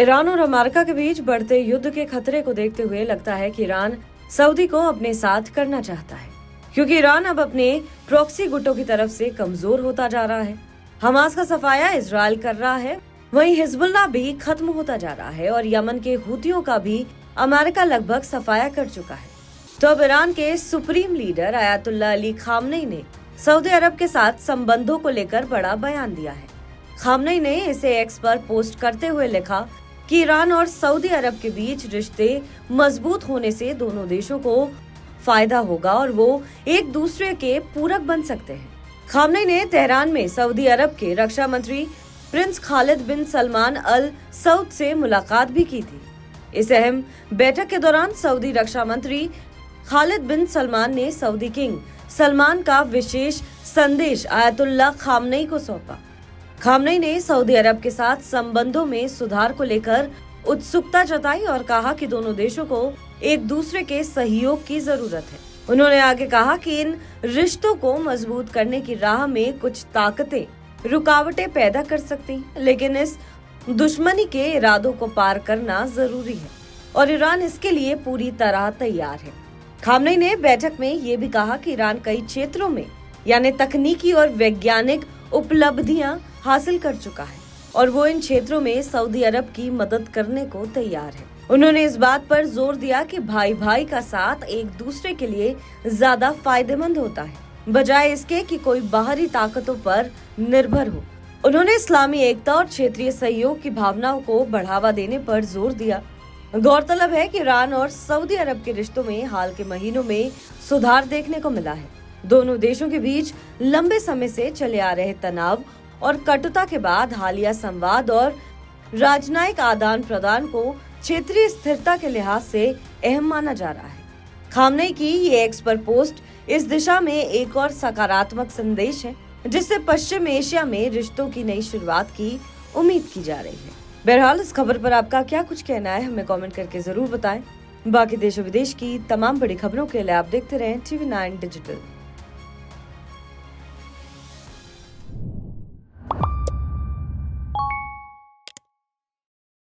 Iran और America के बीच बढ़ते युद्ध के खतरे को देखते हुए लगता है कि ईरान सऊदी को अपने साथ करना चाहता है, क्योंकि ईरान अब अपने प्रॉक्सी गुटों की तरफ से कमजोर होता जा रहा है। हमास का सफाया इजराइल कर रहा है, वहीं हिजबुल्लाह भी खत्म होता जा रहा है और यमन के हुतियों का भी अमेरिका लगभग सफाया कर चुका है। तो अब ईरान के supreme leader Ayatollah Ali Khamenei ने सऊदी अरब के साथ संबंधों को लेकर बड़ा बयान दिया है। खामनेई ने इसे एक्स पर पोस्ट करते हुए लिखा कि ईरान और सऊदी अरब के बीच रिश्ते मजबूत होने से दोनों देशों को फायदा होगा और वो एक दूसरे के पूरक बन सकते हैं। खामनेई ने तेहरान में सऊदी अरब के रक्षा मंत्री प्रिंस खालिद बिन सलमान अल सऊद से मुलाकात भी की थी। इस अहम बैठक के दौरान सऊदी रक्षा मंत्री खालिद बिन सलमान ने सऊदी किंग सलमान का विशेष संदेश अयातुल्लाह खामनेई को सौंपा। खामनेई ने सऊदी अरब के साथ संबंधों में सुधार को लेकर उत्सुकता जताई और कहा कि दोनों देशों को एक दूसरे के सहयोग की जरूरत है। उन्होंने आगे कहा कि इन रिश्तों को मजबूत करने की राह में कुछ ताकतें रुकावटें पैदा कर सकती हैं, लेकिन इस दुश्मनी के इरादों को पार करना जरूरी है और ईरान इसके लिए पूरी तरह तैयार है। खामनेई ने बैठक में ये भी कहा कि ईरान कई क्षेत्रों में यानी तकनीकी और वैज्ञानिक उपलब्धियां हासिल कर चुका है और वो इन क्षेत्रों में सऊदी अरब की मदद करने को तैयार है। उन्होंने इस बात पर जोर दिया कि भाई भाई का साथ एक दूसरे के लिए ज्यादा फायदेमंद होता है, बजाय इसके कि कोई बाहरी ताकतों पर निर्भर हो। उन्होंने इस्लामी एकता और क्षेत्रीय सहयोग की भावनाओं को बढ़ावा देने पर जोर दिया। गौरतलब है कि ईरान और सऊदी अरब के रिश्तों में हाल के महीनों में सुधार देखने को मिला है। दोनों देशों के बीच लंबे समय से चले आ रहे तनाव और कटुता के बाद हालिया संवाद और राजनयिक आदान प्रदान को क्षेत्रीय स्थिरता के लिहाज से अहम माना जा रहा है। खामनेई की ये एक्स पर पोस्ट इस दिशा में एक और सकारात्मक संदेश है, जिससे पश्चिम एशिया में रिश्तों की नई शुरुआत की उम्मीद की जा रही है। बहरहाल इस खबर पर आपका क्या कुछ कहना है, हमें कमेंट करके जरूर बताएं। बाकी देश और विदेश की तमाम बड़ी खबरों के लिए आप देखते रहें TV9 डिजिटल।